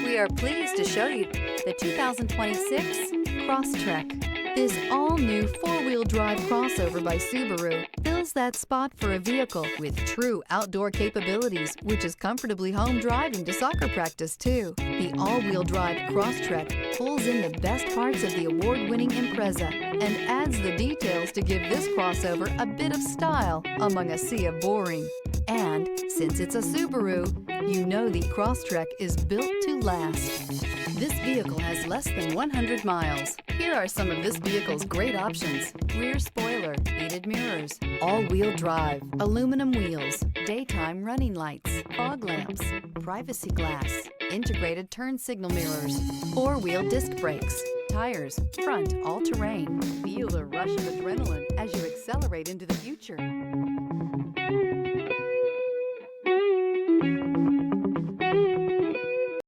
We are pleased to show you the 2026 Crosstrek. This all-new four-wheel drive crossover by Subaru fills that spot for a vehicle with true outdoor capabilities, which is comfortably home driving to soccer practice too. The all-wheel drive Crosstrek pulls in the best parts of the award-winning Impreza and adds the details to give this crossover a bit of style among a sea of boring. And since it's a Subaru, you know the Crosstrek is built to last. This vehicle has less than 100 miles. Here are some of this vehicle's great options: rear spoiler, heated mirrors, all-wheel drive, aluminum wheels, daytime running lights, fog lamps, privacy glass, integrated turn signal mirrors, four-wheel disc brakes, tires, front all-terrain. Feel the rush of adrenaline as you accelerate into the future.